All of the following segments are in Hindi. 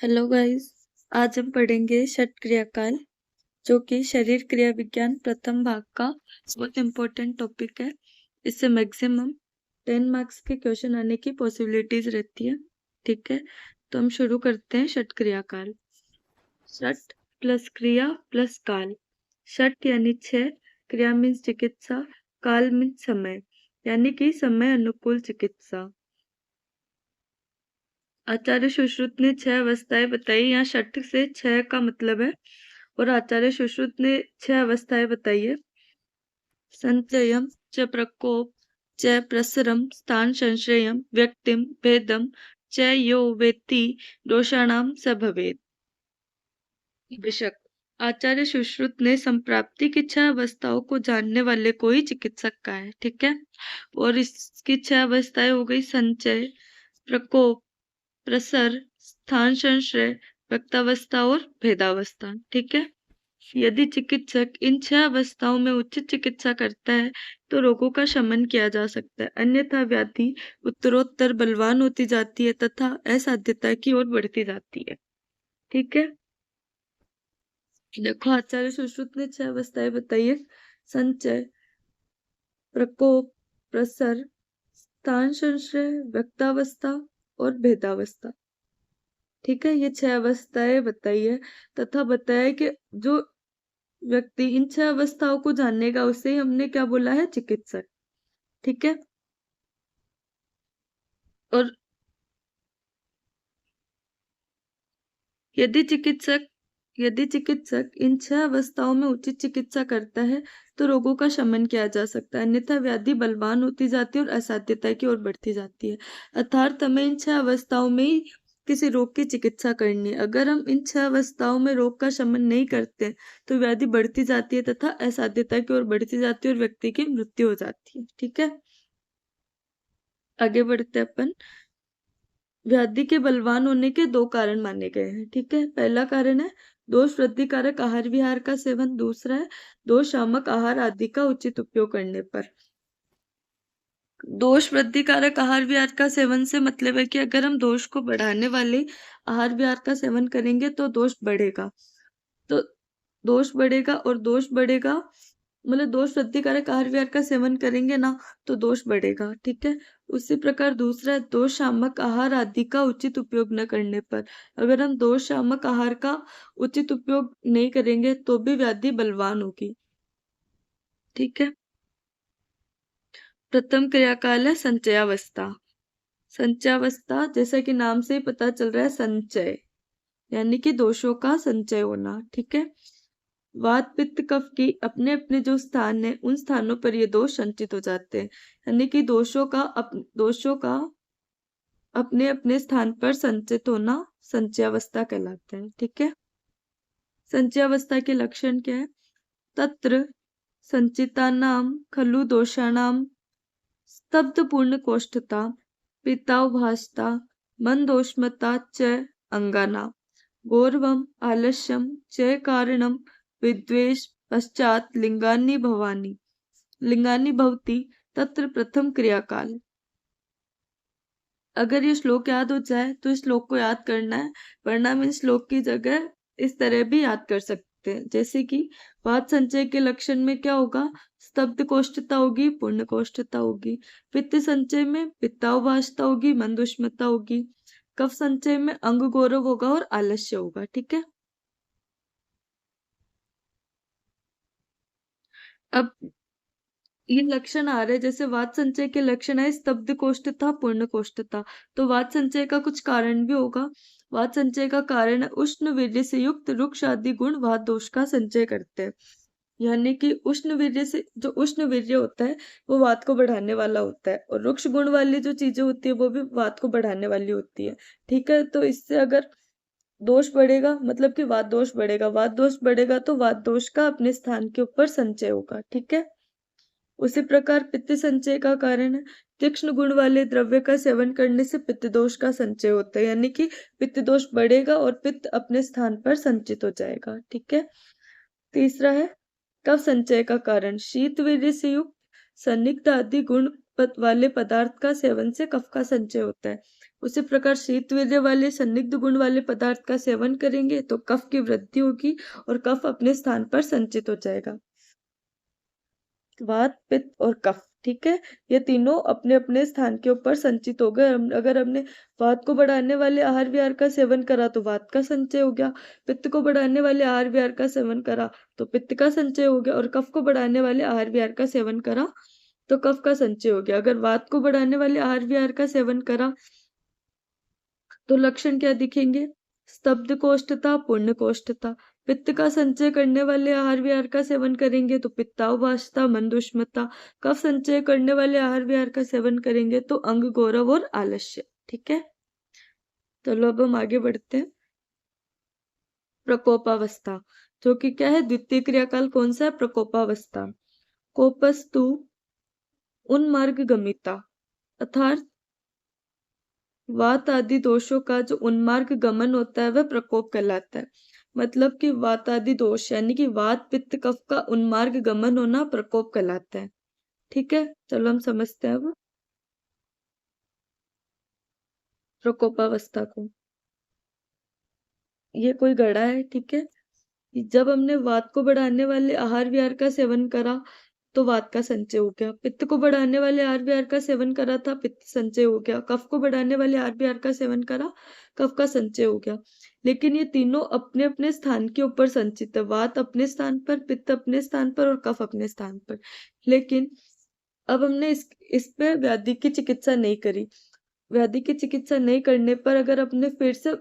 Hello guys. आज हम पढ़ेंगे षट क्रियाकाल, जो कि शरीर क्रिया विज्ञान प्रथम भाग का बहुत इम्पोर्टेंट टॉपिक है। इससे मैक्सिमम 10 मार्क्स के क्वेश्चन आने की पॉसिबिलिटीज रहती है। ठीक है, तो हम शुरू करते हैं षट क्रियाकाल। षट प्लस क्रिया प्लस काल। षट यानी 6, क्रिया मीन्स चिकित्सा, काल मीन्स समय, यानी कि समय अनुकूल चिकित्सा। आचार्य सुश्रुत ने 6 अवस्थाएं बताई। यहाँ षट से 6 का मतलब है, और आचार्य सुश्रुत ने 6 अवस्थाएं बताई है। संचयम च प्रकोप च प्रसरम स्थान संश्रयम व्यक्तिम भेदम च यो वेत्ति दोषाणाम स भवेत्। बेशक आचार्य सुश्रुत ने संप्राप्ति की 6 अवस्थाओं को जानने वाले को ही चिकित्सक कहा है। ठीक है, और इसकी 6 अवस्थाएं हो गई संचय, प्रकोप, प्रसर, स्थान संश्रय, व्यक्तावस्था और भेदावस्था। ठीक है, यदि चिकित्सक इन 6 अवस्थाओं में उचित चिकित्सा करता है तो रोगों का शमन किया जा सकता है, अन्यथा व्याधि उत्तरोत्तर बलवान होती जाती है तथा असाध्यता की ओर बढ़ती जाती है। ठीक है, देखो आचार्य सुश्रुत ने 6 अवस्थाएं बताई है। संचय, प्रकोप, प्रसर, स्थान संश्रय, व्यक्तावस्था और भेदावस्था। ठीक है, ये 6 अवस्थाएं बताई है तथा बताया कि जो व्यक्ति इन 6 अवस्थाओं को जानेगा उसे ही हमने क्या बोला है, चिकित्सक। ठीक है, और यदि चिकित्सक इन 6 अवस्थाओं में उचित चिकित्सा करता है तो रोगों का शमन किया जा सकता है, अन्यथा व्याधि बलवान होती जाती है और असाध्यता की ओर बढ़ती जाती है। अर्थात हमें इन 6 अवस्थाओं में ही किसी रोग की चिकित्सा करनी है। अगर हम इन 6 अवस्थाओं में रोग का शमन नहीं करते तो व्याधि बढ़ती जाती है तथा असाध्यता की ओर बढ़ती जाती है और व्यक्ति की मृत्यु हो जाती है। ठीक है, आगे बढ़ते हैं अपन। व्याधि के बलवान होने के 2 कारण माने गए हैं। ठीक है, पहला कारण है दोष वृद्धिकारक आहार विहार का सेवन, दूसरा है दोष शामक आहार आदि का उचित उपयोग करने पर। दोष वृद्धिकारक आहार विहार का सेवन से मतलब है कि अगर हम दोष को बढ़ाने वाले आहार विहार का सेवन करेंगे तो दोष बढ़ेगा। तो दोष बढ़ेगा, और दोष बढ़ेगा मतलब दोष वृद्धिकारक आहार विहार का सेवन करेंगे ना तो दोष बढ़ेगा। ठीक है, उसी प्रकार दूसरा, दोष शामक आहार आदि का उचित उपयोग न करने पर। अगर हम दोष शामक आहार का उचित उपयोग नहीं करेंगे तो भी व्याधि बलवान होगी। ठीक है, प्रथम क्रियाकाल है संचयावस्था। संचयावस्था जैसा कि नाम से ही पता चल रहा है, संचय यानी कि दोषों का संचय होना। ठीक है, वात पित्त कफ की अपने अपने जो स्थान है उन स्थानों पर ये दोष संचित हो जाते हैं, यानी कि दोषों का अपने अपने स्थान पर संचित होना संचयावस्था कहलाता है। ठीक है, संचयावस्था के लक्षण क्या है? तत्र संचितानाम खलु दोषाणाम स्तब्ध पूर्ण कोष्ठता पित्तावभासता मंदोष्मता च अंगाना गौरवम आलस्यम च कारणम विद्वेष पश्चात लिंगानि भवति तत्र प्रथम क्रियाकाल। अगर ये श्लोक याद हो जाए तो इस श्लोक को याद करना है, वरना हम इस श्लोक की जगह इस तरह भी याद कर सकते हैं। जैसे कि वात संचय के लक्षण में क्या होगा? स्तब्ध कोष्ठता होगी, पूर्ण कोष्ठता होगी। पित्त संचय में पित्तावभासता होगी, मंदुष्मता होगी। कफ संचय में अंग गौरव होगा और आलस्य होगा। ठीक है, अब ये लक्षण आ रहे, जैसे वात संचय के लक्षण है स्तब्ध कोष्ठता, पूर्ण कोष्ठता, तो वात संचय का कुछ कारण भी होगा। वात संचय का कारण है उष्ण वीर्य से युक्त रुक्ष आदि गुण वात दोष का संचय करते हैं, यानी कि उष्ण वीर्य से, जो उष्ण वीर्य होता है वो वात को बढ़ाने वाला होता है, और रुक्ष गुण वाली जो चीजें होती है वो भी वात को बढ़ाने वाली होती है। ठीक है, तो इससे अगर दोष बढ़ेगा मतलब कि वात दोष बढ़ेगा, वात दोष बढ़ेगा तो वात दोष का अपने स्थान के ऊपर संचय होगा। ठीक है, उसी प्रकार पित्त संचय का कारण है तीक्ष्ण गुण वाले द्रव्य का सेवन करने से पित्त दोष का संचय होता है, यानी कि पित्त दोष बढ़ेगा और पित्त अपने स्थान पर संचित हो जाएगा। ठीक है, तीसरा है कफ संचय का कारण, शीत वीर्य से युक्त संदिग्ध आदि गुण वाले पदार्थ का सेवन से कफ का संचय होता है। उसी प्रकार शीतवीर्य वाले संदिग्ध गुण वाले पदार्थ का सेवन करेंगे तो कफ की वृद्धि होगी और कफ अपने स्थान पर संचित हो जाएगा। वात, पित्त और कफ, ठीक है, ये तीनों अपने अपने स्थान के ऊपर संचित हो गए। अगर हमने वात को बढ़ाने वाले आहार विहार का सेवन करा तो वात का संचय हो गया, पित्त को बढ़ाने वाले आहार विहार का सेवन करा तो पित्त का संचय हो गया, और कफ को बढ़ाने वाले आहार विहार का सेवन करा तो कफ का संचय हो गया। अगर वात को बढ़ाने वाले आहार विहार का सेवन करा तो लक्षण क्या दिखेंगे? स्तब्ध कोष्ठता, पूर्ण कोष्ठता। पित्त का संचय करने वाले आहार विहार का सेवन करेंगे तो पित्तावभासता, मंदुष्मता। कफ संचय करने वाले आहार विहार का सेवन करेंगे तो अंग गौरव और आलस्य। ठीक है, चलो अब हम आगे बढ़ते हैं। प्रकोपावस्था, जो कि क्या है? द्वितीय क्रियाकाल कौन सा है? प्रकोपावस्था। कोपस्तु उन्मार्ग गमिता, अर्थात वात आदि दोषों का जो उन्मार्ग गमन होता है वह प्रकोप कहलाता है। मतलब कि वात आदि दोष यानी कि वात, पित्त, कफ का उन्मार्ग गमन होना प्रकोप कहलाता है। ठीक है, चलो हम समझते हैं अब प्रकोपावस्था को। ये कोई घड़ा है, ठीक है। जब हमने वात को बढ़ाने वाले आहार विहार का सेवन करा तो वात का संचय हो गया। पित्त को बढ़ाने वाले आहार विहार का सेवन करा था, पित्त संचय हो गया। कफ को बढ़ाने वाले आहार विहार का सेवन करा, कफ का संचय हो गया। लेकिन ये तीनों अपने अपने स्थान के ऊपर संचित है। वात अपने स्थान पर, पित्त अपने स्थान पर और कफ अपने स्थान पर। लेकिन अब हमने इस पे व्याधि की चिकित्सा नहीं करी। व्याधि की चिकित्सा नहीं करने पर अगर अपने फिर से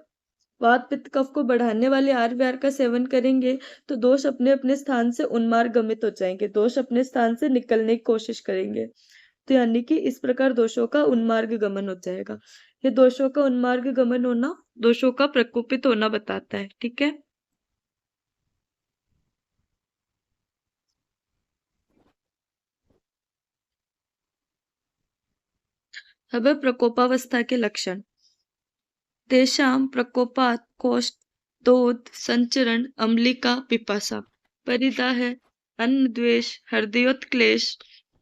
वात, पित्त, कफ को बढ़ाने वाले आहार विहार का सेवन करेंगे तो दोष अपने अपने स्थान से उन्मार्गमित हो जाएंगे। दोष अपने स्थान से निकलने की कोशिश करेंगे। तो यानी कि इस प्रकार दोषों का उन्मार्ग गमन हो जाएगा। ये दोषों का उन्मार्ग गमन होना दोषों का प्रकोपित होना बताता है। ठीक है, अब है प्रकोपावस्था के लक्षण। तेषां प्रकोपात् कोष्ठ, दोध, संचरण, अम्लिका, पिपासा, परिदाह, अन्न द्वेष, हृदयोत्क्लेश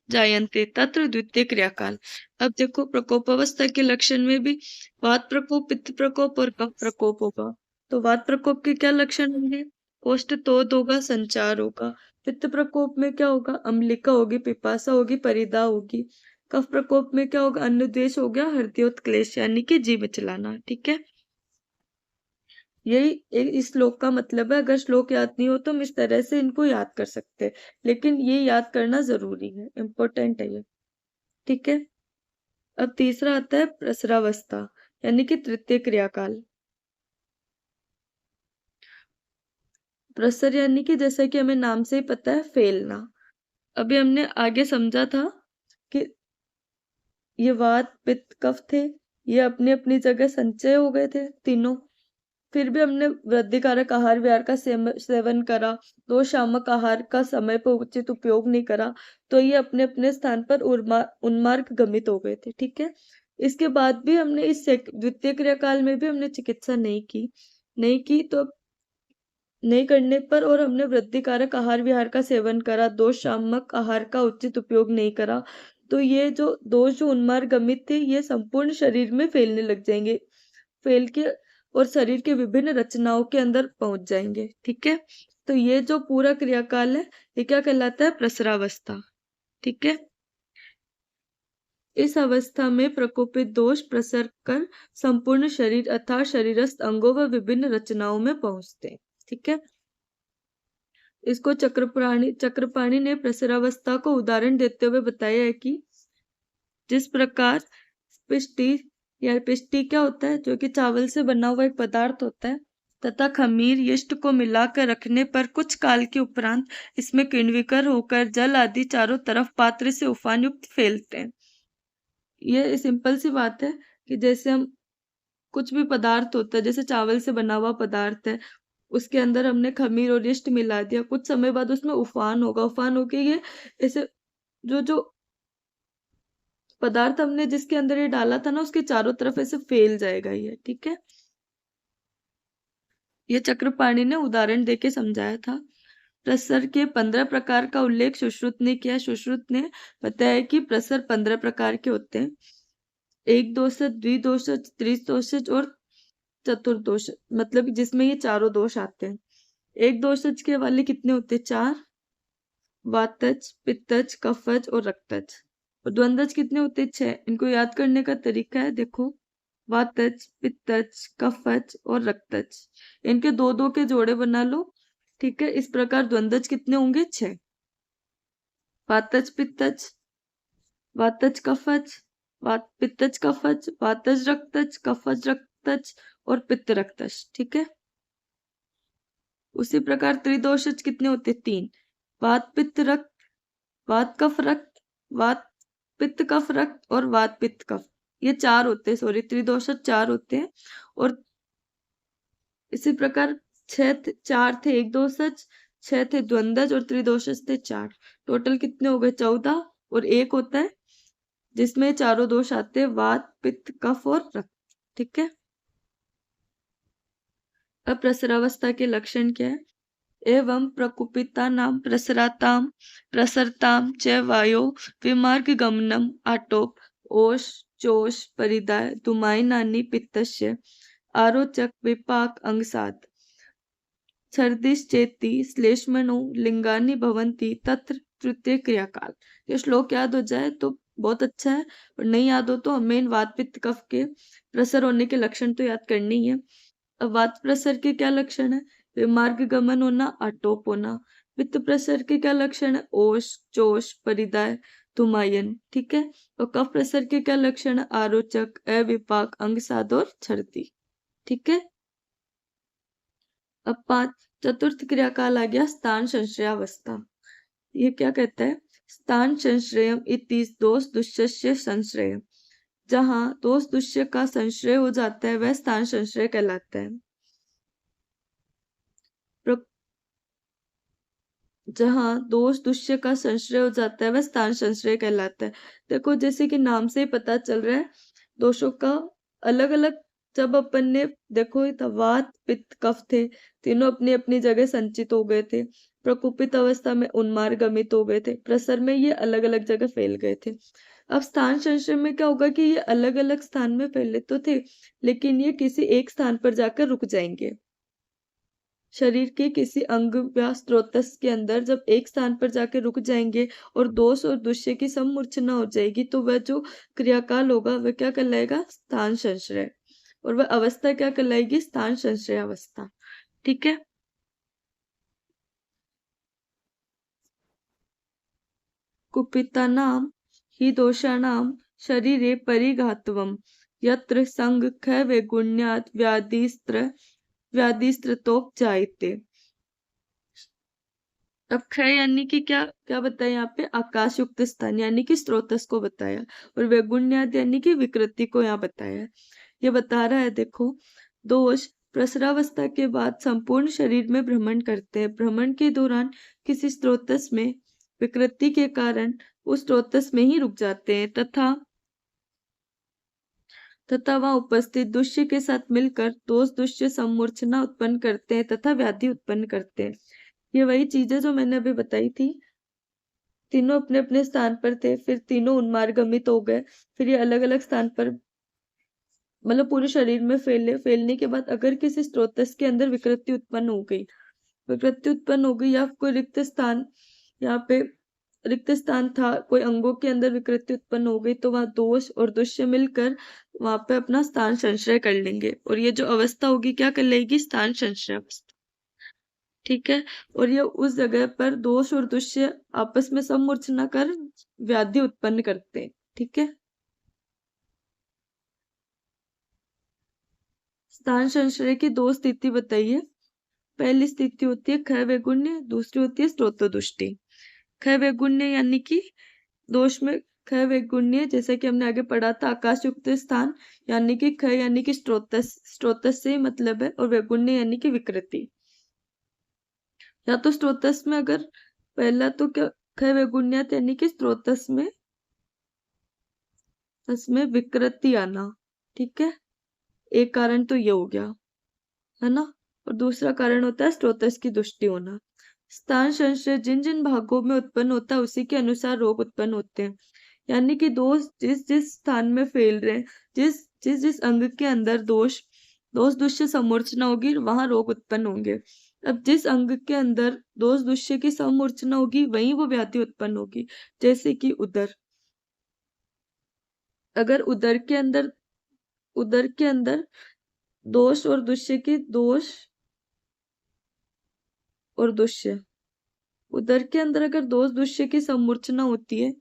जायन्ते तत्र द्वितीय क्रियाकाल। अब देखो प्रकोपावस्था के लक्षण में भी वात प्रकोप, पित्त प्रकोप और कफ प्रकोप होगा। तो वात प्रकोप के क्या लक्षण होंगे? कोष्ठ तोद होगा, संचार होगा। पित्त प्रकोप में क्या होगा? अम्लिका होगी, पिपासा होगी, परिदा होगी। कफ प्रकोप में क्या होगा? अन्न द्वेष हो गया, हृदयोत्क्लेश यानी कि जी मिचलाना। ठीक है, यही इस श्लोक का मतलब है। अगर श्लोक याद नहीं हो तो हम इस तरह से इनको याद कर सकते हैं, लेकिन ये याद करना जरूरी है, इम्पोर्टेंट है ये। ठीक है, अब तीसरा आता है प्रसरावस्था यानी कि तृतीय क्रियाकाल। प्रसर यानी कि जैसा कि हमें नाम से ही पता है, फैलना। अभी हमने आगे समझा था कि ये वात, पित्त, कफ थे, ये अपनी अपनी जगह संचय हो गए थे तीनों। फिर भी हमने वृद्धिकारक आहार विहार का सेवन करा, दो शामक आहार का समय पर उचित उपयोग नहीं करा, तो ये अपने अपने स्थान पर उन्मार्ग गमित हो गए थे। ठीक है, इसके बाद भी हमने इस द्वितीय क्रियाकाल में भी हमने चिकित्सा नहीं की तो नहीं करने पर और हमने वृद्धिकारक आहार विहार का सेवन करा, दो शामक आहार का उचित उपयोग नहीं करा, तो ये जो दोष जो उन्मार्ग गमित थे ये संपूर्ण शरीर में फैलने लग जाएंगे, फैल के और शरीर के विभिन्न रचनाओं के अंदर पहुंच जाएंगे। ठीक है, तो ये जो पूरा क्रियाकाल है ये क्या कहलाता है? प्रसरावस्था। ठीक है, इस अवस्था में प्रकोपित दोष प्रसर कर संपूर्ण शरीर अर्थात शरीरस्थ अंगों व विभिन्न रचनाओं में पहुंचते हैं। ठीक है, इसको चक्रपाणि ने प्रसरावस्था को उदाहरण देते हुए बताया है कि जिस प्रकार पिष्टी या पिष्टी क्या होता है? जो कि चावल से बना हुआ एक पदार्थ होता है तथा खमीर यीस्ट को मिलाकर रखने पर कुछ काल के उपरांत इसमें किण्विकर होकर जल आदि चारों तरफ पात्र से उफान युक्त फैलते हैं। ये सिंपल सी बात है कि जैसे हम कुछ भी पदार्थ होता है, जैसे चावल से बना हुआ पदार्थ है, उसके अंदर हमने खमीर और यीस्ट मिला दिया, कुछ समय बाद उसमें उफान होगा, उफान होके ये ऐसे जो जो पदार्थ हमने जिसके अंदर ये डाला था ना उसके चारों तरफ ऐसे फैल जाएगा ये। ठीक है, ये चक्रपाणि ने उदाहरण देके समझाया था। प्रसर के 15 प्रकार का उल्लेख सुश्रुत ने किया। सुश्रुत ने बताया कि प्रसर 15 प्रकार के होते हैं। एक दोषज, द्विदोषज, त्रिदोषज और चतुर्दोष, मतलब जिसमें ये चारों दोष आते हैं। एक दोषज के वाले कितने होते हैं? 4, वातज, पित्तज, कफज और रक्तज। और द्वंद्वज कितने होते हैं? 6। इनको याद करने का तरीका है, देखो, वातज, पित्तज, कफज और रक्तज, इनके दो दो के जोड़े बना लो। ठीक है, इस प्रकार द्वंद्वज कितने होंगे? 6। वातज पित्तज, वातज कफज, पित्तज कफज, वातज रक्तज, कफज रक्तज और पित्त रक्तज। ठीक है, उसी प्रकार त्रिदोषज कितने होते? 3। वात पित्त रक्त, वात कफ रक्त, वात पित्त कफ रक्त और वात पित्त कफ, ये 4 होते हैं। सॉरी, त्रिदोषज 4 होते हैं। और इसी प्रकार 4 थे एक दोषज, 6 थे द्वंद्वज और त्रिदोषज थे 4। टोटल कितने हो गए? 14। और एक होता है जिसमें चारों दोष आते हैं, वात पित्त कफ और रक्त। ठीक है, अब प्रसरावस्था के लक्षण क्या है? एवं प्रकुपितानां प्रसरातां प्रसरतां च वायो विमार्गगमनम् आटोप ओष चोष परिदाय धूमायनानि पित्तस्य आरोचक विपाक अंगसात् छर्दिश्चेति श्लेष्मणो लिंगानि भवन्ति तत्र तृतीय क्रियाकाल। ये श्लोक याद हो जाए तो बहुत अच्छा है, और नहीं याद हो तो हमें इन वात पित्त कफ के प्रसर होने के लक्षण तो याद करने ही है। अब वात प्रसर के क्या लक्षण है? विमार्ग गमन होना, आटोप होना। पित्त प्रसर के क्या लक्षण है? ओष चोष परिदाय धुमायन। ठीक है, और कफ प्रसर के क्या लक्षण है? आरोचक, अविपाक, अंगसाद और छर्दी। ठीक है, अब 5 चतुर्थ क्रियाकाल आ गया, स्थान संश्रयावस्था। ये क्या कहता है? स्थान संश्रयम इति दोष दुष्यस्य संश्रय, जहां दोष दुष्य का संश्रय हो जाता है वह स्थान संश्रय कहलाता है। जहां दोष दुष्य का संश्रय हो जाता है वह स्थान संश्रय कहलाता है। देखो, जैसे कि नाम से ही पता चल रहा है, दोषों का अलग अलग, जब अपन ने देखो, वात पित्त कफ थे, तीनों अपनी अपनी जगह संचित हो गए थे। प्रकुपित अवस्था में उन्मार्गमित हो गए थे, प्रसर में ये अलग अलग जगह फैल गए थे। अब स्थान संश्रय में क्या होगा कि ये अलग अलग स्थान में फैले तो थे, लेकिन ये किसी एक स्थान पर जाकर रुक जाएंगे। शरीर के किसी अंग या स्त्रोतस के अंदर जब एक स्थान पर जाके रुक जाएंगे और दोष और दुष्य की समूर्छना हो जाएगी, तो वह जो क्रियाकाल होगा वह क्या कहलाएगा? स्थान संश्रय। और वह अवस्था क्या कहलाएगी? स्थान संश्रय अवस्था। ठीक है, कुपितानां हि दोषाणां शरीरे परिघातवम् यत्र संग ख वैगुण्यात् व्याधिस्त्रतोपजायते। अब ख यानी कि क्या क्या बताया यहाँ पे? आकाश युक्त स्थान यानी कि स्रोतस को बताया, और वैगुण्याद यानी कि विकृति को यहाँ बताया। ये बता रहा है, देखो, दोष प्रसरावस्था के बाद संपूर्ण शरीर में भ्रमण करते हैं। भ्रमण के दौरान किसी स्रोतस में विकृति के कारण उस स्रोतस में ही रुक जाते हैं तथा वहां उपस्थित दुष्य के साथ मिलकर दोष दुष्य समूर्छना उत्पन्न करते हैं तथा व्याधि उत्पन्न करते हैं। ये वही चीजें जो मैंने अभी बताई थी। तीनों अपने अपने स्थान पर थे, फिर तीनों उन्मार्गमित हो गए, फिर ये अलग अलग स्थान पर, मतलब पूरे शरीर में फैलने के बाद अगर किसी स्रोतस के अंदर विकृति उत्पन्न हो गई, या कोई रिक्त स्थान, यहाँ पे रिक्त स्थान था, कोई अंगों के अंदर विकृति उत्पन्न हो गई, तो वहां दोष और दुष्य मिलकर वहां पे अपना स्थान संश्रय कर लेंगे, और ये जो अवस्था होगी क्या कर लेगी? स्थान संश्रय अवस्था। ठीक है, और ये उस जगह पर दोष और दुष्य आपस में समूर्छना कर व्याधि उत्पन्न करते हैं। ठीक है, स्थान संश्रय की 2 स्थिति बताइए। पहली स्थिति होती है ख वैगुण्य, दूसरी होती है स्त्रोतदुष्टि। ख वैगुण्य यानी कि दोष में ख वैगुण्य, जैसे कि हमने आगे पढ़ा था, आकाश युक्त स्थान यानी कि ख यानी कि स्त्रोतस से मतलब है, और वैगुण्य यानी कि विकृति। या तो स्त्रोतस में, अगर पहला तो क्या, ख वैगुण्यात यानी कि स्त्रोतस में विकृति आना। ठीक है, एक कारण तो ये हो गया, है ना। और दूसरा कारण होता है स्त्रोतस की दुष्टि होना। स्थान संश्रय जिन जिन भागों में उत्पन्न होता है उसी के अनुसार रोग उत्पन्न होते हैं। यानी कि दोष जिस जिस स्थान में फैल रहे हैं, जिस अंग के अंदर दोष दोष दुष्य समूर्छना होगी वहां रोग उत्पन्न होंगे। अब जिस अंग के अंदर दोष दुष्य की समूर्छना होगी वहीं वो व्याधि उत्पन्न होगी। जैसे कि उदर, अगर उदर के अंदर दोष और दुष्य की दोष और दुष्य, उदर के अंदर अगर दोष दुष्य की समूर्छना होती है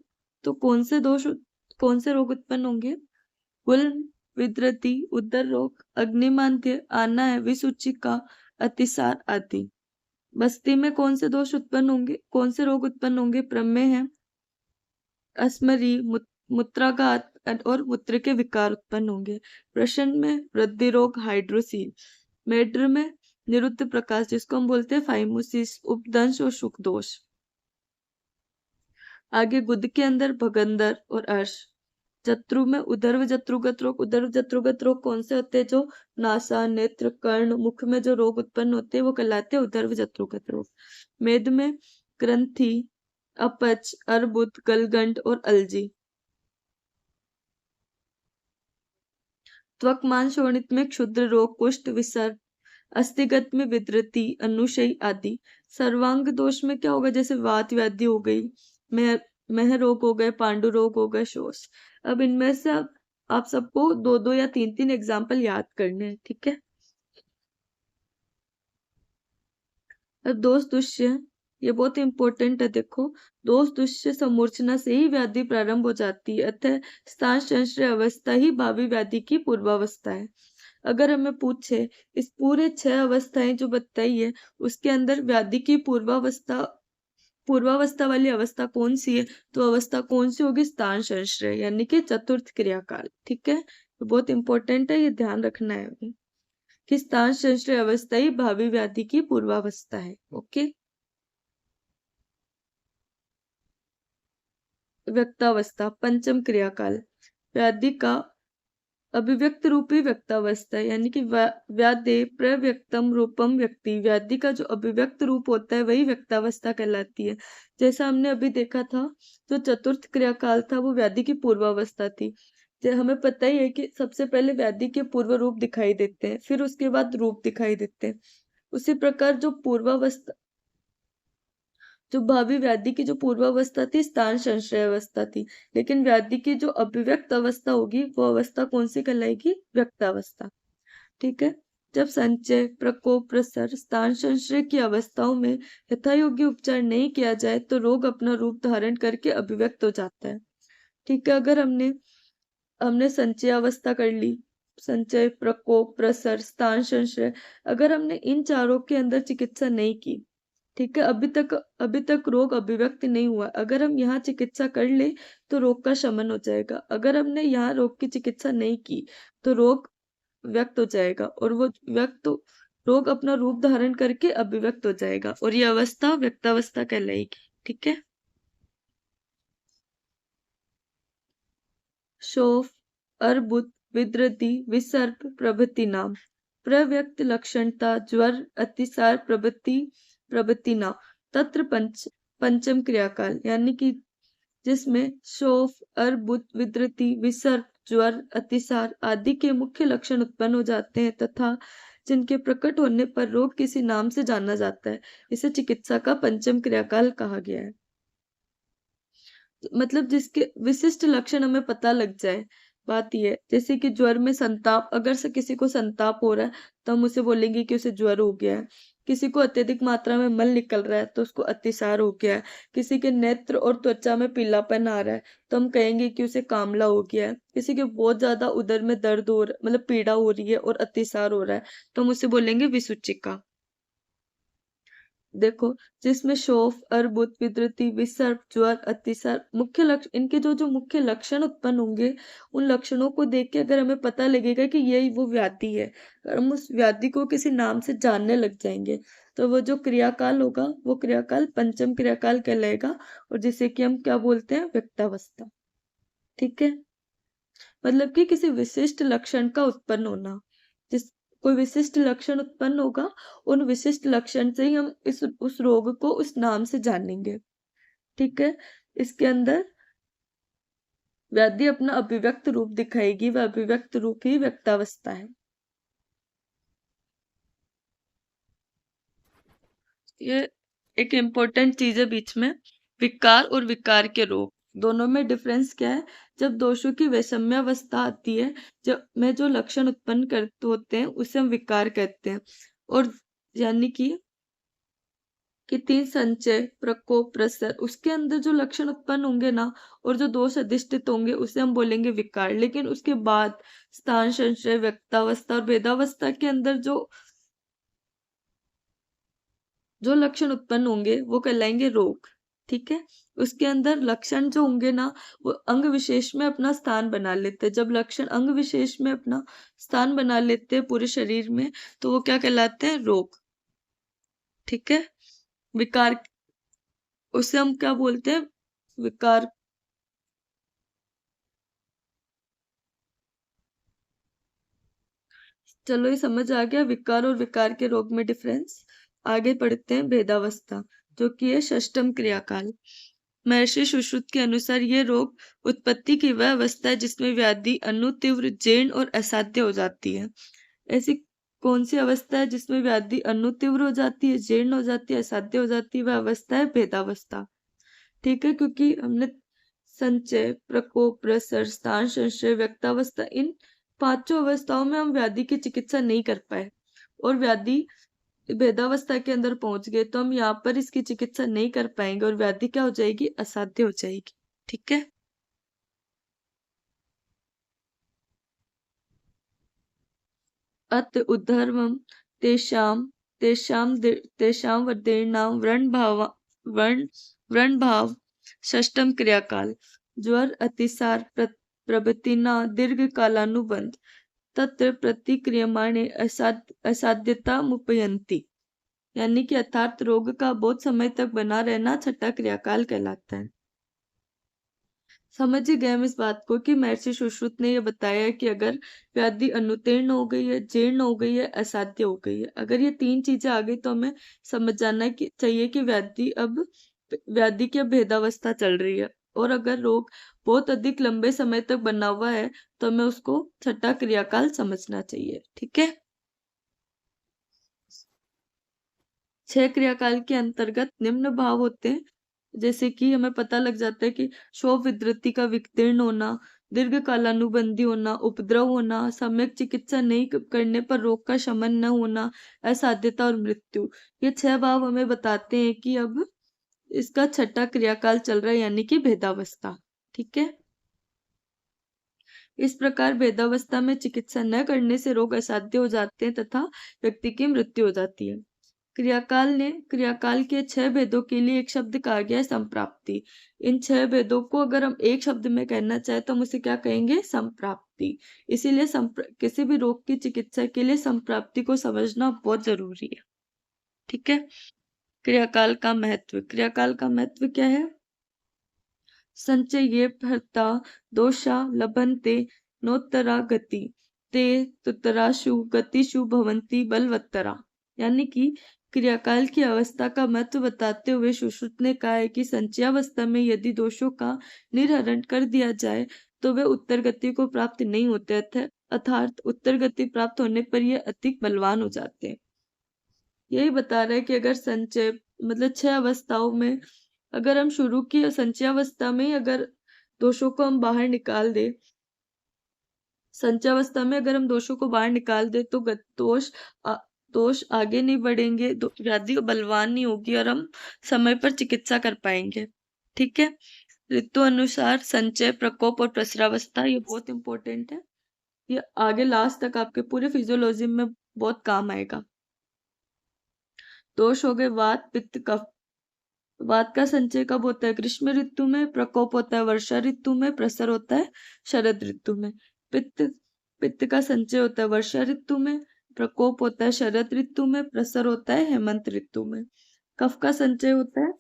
तो कौन से रोग उत्पन्न होंगे? कुल, विद्रति, उदर रोग, अग्निमांद्य, आना, विसूचिका, अतिसार आदि। बस्ती में कौन से दोष उत्पन्न होंगे, कौन से रोग उत्पन्न होंगे? प्रमेह है, अस्मरी, मूत्राघात और मूत्र के विकार उत्पन्न होंगे। प्रश्न में वृद्धि रोग, हाइड्रोसील। मेड्र में निरुद्ध प्रकाश जिसको हम बोलते हैं फाइमोसिस, उपदंश और सुख दोष। आगे गुद के अंदर भगंदर और अर्श। जत्रु में उदर जत्रुगत रोग। उदर जत्रुगत रोग कौन से होते हैं? जो नासा, नेत्र, कर्ण, मुख में जो रोग उत्पन्न होते हैं वो कहलाते हैं उदर जत्रुगत रोग। मेद में ग्रंथि, अपच, अर्बुद, गलगंड और अलजी। त्वक मांसोणित में क्षुद्र रोग, कुष्ठ, विसर्प। अस्थिगत में विद्रति, अनुशयी आदि। सर्वांग दोष में क्या होगा? जैसे वात व्याधि हो गई, मह रोग हो गए, पांडु रोग हो गए, शोष। अब इनमें से आप सबको दो दो या तीन तीन एग्जाम्पल याद करने हैं, ठीक है। अब दोष दुष्य, ये बहुत इंपॉर्टेंट है। देखो, दोष दुष्य समूर्छना से ही व्याधि प्रारंभ हो जाती है, अतः स्थान संश्रय अवस्था ही भावी व्याधि की पूर्वावस्था है। अगर हमें पूछे इस पूरे 6 अवस्थाएं जो बताई है उसके अंदर व्याधि की पूर्वावस्था वाली अवस्था कौन सी है, तो अवस्था कौन सी होगी? स्थान संश्रय, यानी कि चतुर्थ क्रियाकाल, ठीक है। तो बहुत इंपॉर्टेंट है, ये ध्यान रखना है अभी कि स्थान संश्रय अवस्था ही भावी व्याधि की पूर्वावस्था है। ओके। व्यक्तावस्था, पंचम क्रियाकाल। व्याधि का अभिव्यक्त रूपी व्यक्तावस्था है, यानी कि व्याधे प्रव्यक्तम रूपम व्यक्ति। व्याधि का जो अभिव्यक्त रूप होता है वही व्यक्तावस्था कहलाती है। जैसा हमने अभी देखा था, जो चतुर्थ क्रियाकाल था वो व्याधि की पूर्वावस्था थी। हमें पता ही है कि सबसे पहले व्याधि के पूर्व रूप दिखाई देते हैं, फिर उसके बाद रूप दिखाई देते हैं। उसी प्रकार जो भावी व्याधि की जो पूर्वावस्था थी स्थान संश्रय अवस्था थी, लेकिन व्याधि की जो अभिव्यक्त अवस्था होगी वो अवस्था कौन सी कहलाएगी? व्यक्तावस्था, ठीक है। जब संचय, प्रकोप, प्रसर, स्थान संश्रय की अवस्थाओं में यथायोग्य उपचार नहीं किया जाए तो रोग अपना रूप धारण करके अभिव्यक्त हो जाता है, ठीक है। अगर हमने संचय अवस्था कर ली, संचय, प्रकोप, प्रसर, स्थान संश्रय, अगर हमने इन चारों के अंदर चिकित्सा नहीं की, ठीक है, अभी तक रोग अभिव्यक्त नहीं हुआ, अगर हम यहाँ चिकित्सा कर ले तो रोग का शमन हो जाएगा। अगर हमने यहाँ रोग की चिकित्सा नहीं की तो रोग व्यक्त हो जाएगा, और वो रोग अपना रूप धारण करके अभिव्यक्त हो जाएगा, और ये अवस्था व्यक्तावस्था कहलाएगी, ठीक है। शोफ, अर्बुद, विद्रति, विसर्प प्रभृति नाम। प्रव्यक्त लक्षणता, ज्वर, अतिसार प्रभृति नाम। तत्र पंचम क्रियाकाल, यानी कि जिसमें शोफ, अर्बुद, विद्रति, विसर्प, ज्वर, अतिसार आदि के मुख्य लक्षण उत्पन्न हो जाते हैं तथा जिनके प्रकट होने पर रोग किसी नाम से जाना जाता है, इसे चिकित्सा का पंचम क्रियाकाल कहा गया है। मतलब जिसके विशिष्ट लक्षण हमें पता लग जाए। बात यह है, जैसे कि ज्वर में संताप, अगर से किसी को संताप हो रहा है तो हम उसे बोलेंगे कि उसे ज्वर हो गया है। किसी को अत्यधिक मात्रा में मल निकल रहा है तो उसको अतिसार हो गया है। किसी के नेत्र और त्वचा में पीलापन आ रहा है तो हम कहेंगे कि उसे कामला हो गया है। किसी के बहुत ज्यादा उदर में दर्द हो रहा, मतलब पीड़ा हो रही है और अतिसार हो रहा है तो हम उसे बोलेंगे विसूचिका। देखो, जिसमें शोफ, अर्बुद, विद्रति, विसर्प, ज्वर, अतिसार मुख्य लक्षण, इनके जो जो मुख्य लक्षण उत्पन्न होंगे उन लक्षणों को देख के अगर हमें पता लगेगा कि यही वो व्याधि है, अगर हम उस व्याधि को किसी नाम से जानने लग जाएंगे तो वो जो क्रियाकाल होगा वो क्रियाकाल पंचम क्रियाकाल कहलाएगा, और जिसे कि हम क्या बोलते हैं? व्यक्तावस्था, ठीक है। मतलब कि किसी विशिष्ट लक्षण का उत्पन्न होना, जिस कोई विशिष्ट लक्षण उत्पन्न होगा, उन विशिष्ट लक्षण से ही हम उस रोग को उस नाम से जानेंगे, ठीक है। इसके अंदर व्याधि अपना अभिव्यक्त रूप दिखाएगी, वह अभिव्यक्त रूप ही व्यक्तावस्था है। ये एक इम्पोर्टेंट चीज है बीच में। विकार और विकार के रोग, दोनों में डिफरेंस क्या है? जब दोषों की वैषम्यावस्था आती है, जब में जो लक्षण उत्पन्न करते होते हैं उसे हम विकार कहते हैं। और यानी कि तीन संचय, प्रकोप, प्रसर, उसके अंदर जो लक्षण उत्पन्न होंगे ना और जो दोष अधिष्ठित होंगे उसे हम बोलेंगे विकार। लेकिन उसके बाद स्थान, संशय, व्यक्तावस्था और भेदावस्था के अंदर जो लक्षण उत्पन्न होंगे वो कहलाएंगे रोग। ठीक है, उसके अंदर लक्षण जो होंगे ना वो अंग विशेष में अपना स्थान बना लेते हैं। जब लक्षण अंग विशेष में अपना स्थान बना लेते हैं पूरे शरीर में, तो वो क्या कहलाते हैं? रोग। ठीक है, विकार उसे हम क्या बोलते हैं? विकार। चलो ये समझ आ गया विकार और विकार के रोग में डिफरेंस। आगे पढ़ते हैं भेदावस्था, जो कि है षष्टम क्रियाकाल। महर्षि सुश्रुत के अनुसार ये रोग उत्पत्ति की वह अवस्था है जिसमें व्याधि अनुतीव्र, जीर्ण और असाध्य हो जाती है। ऐसी कौन सी अवस्था है जिसमें व्याधि अनुतीव्र हो जाती है, जीर्ण हो जाती है, असाध्य हो जाती है? वह अवस्था है भेदावस्था। ठीक है, क्योंकि हमने संचय, प्रकोप, प्रसर, स्थान, संशय, व्यक्तावस्था, इन पांचों अवस्थाओं में हम व्याधि की चिकित्सा नहीं कर पाए और व्याधि भेदावस्था के अंदर पहुंच गए, तो हम यहाँ पर इसकी चिकित्सा नहीं कर पाएंगे और व्याधि क्या हो जाएगी? असाध्य हो जाएगी। ठीक है, अत उद्धर्वम तेषां तेषां तेषां वर्देणां वर्ण वर्ण भाव षष्टम क्रियाकाल। ज्वर, अतिसार, प्रभृतिना दीर्घ कालानुबंध तत्र प्रतिक्रियमाणे असाध्यता मुपयंती। यानी कि अर्थात रोग का बहुत समय तक बना रहना छठा क्रियाकाल कहलाता है। समझ ही गए हम इस बात को कि महर्षि सुश्रुत ने यह बताया है कि अगर व्याधि अनुतीर्ण हो गई है, जीर्ण हो गई है, असाध्य हो गई है, अगर ये तीन चीजें आ गई तो हमें समझ जाना कि चाहिए कि व्याधि की अब भेदावस्था चल रही है। और अगर रोग बहुत अधिक लंबे समय तक बना हुआ है तो हमें उसको छठा क्रियाकाल समझना चाहिए। ठीक है, 6 क्रियाकाल के अंतर्गत निम्न भाव होते हैं, जैसे कि हमें पता लग जाता है कि क्षोभ विद्युति का विकीर्ण होना, दीर्घ कालानुबंधी होना, उपद्रव होना, सम्यक चिकित्सा नहीं करने पर रोग का शमन न होना, असाध्यता और मृत्यु। ये 6 भाव हमें बताते हैं कि अब इसका छठा क्रियाकाल चल रहा है, यानी कि भेदावस्था। ठीक है, इस प्रकार भेदावस्था में चिकित्सा न करने से रोग असाध्य हो जाते हैं तथा व्यक्ति की मृत्यु हो जाती है। क्रियाकाल के 6 भेदों के लिए एक शब्द कहा गया है संप्राप्ति। इन 6 भेदों को अगर हम एक शब्द में कहना चाहे तो हम उसे क्या कहेंगे? संप्राप्ति। इसीलिए किसी भी रोग की चिकित्सा के लिए संप्राप्ति को समझना बहुत जरूरी है। ठीक है, क्रियाकाल का महत्व। क्रियाकाल का महत्व क्या है? संचय ये भर्ता दोषा लभन्ते नोत्तरा गति ते तुतराशु गतिषु भवन्ति बलवत्तरा। यानी कि क्रियाकाल की अवस्था का महत्व बताते हुए सुश्रुत ने कहा है कि संचयावस्था में यदि दोषों का निर्हरण कर दिया जाए तो वे उत्तर गति को प्राप्त नहीं होते, अर्थात उत्तर गति प्राप्त होने पर ये अधिक बलवान हो जाते हैं। यही बता रहा है कि अगर संचय मतलब 6 अवस्थाओं में अगर हम शुरू की संचयावस्था में अगर दोषों को हम बाहर निकाल दे, संचयावस्था में अगर हम दोषों को बाहर निकाल दे तो दोष आगे नहीं बढ़ेंगे, व्याधि बलवान नहीं होगी और हम समय पर चिकित्सा कर पाएंगे। ठीक है, ऋतु अनुसार संचय, प्रकोप और प्रसरावस्था ये बहुत इंपॉर्टेंट है। ये आगे लास्ट तक आपके पूरे फिजियोलॉजी में बहुत काम आएगा। दोष हो गए वात, पित्त, कफ। वात का संचय कब होता है? ग्रीष्म ऋतु में। प्रकोप होता है वर्षा ऋतु में। प्रसर होता है शरद ऋतु में। पित्त पित्त का संचय होता है वर्षा ऋतु में। प्रकोप होता है शरद ऋतु में। प्रसर होता है हेमंत ऋतु में। कफ का संचय होता है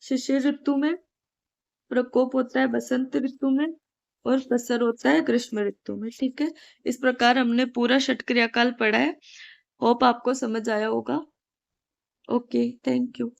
शिशिर ऋतु में। प्रकोप होता है बसंत ऋतु में और प्रसर होता है ग्रीष्म ऋतु में। ठीक है, इस प्रकार हमने पूरा षट क्रियाकाल पढ़ा है। होप आपको समझ आया होगा। Okay, thank you.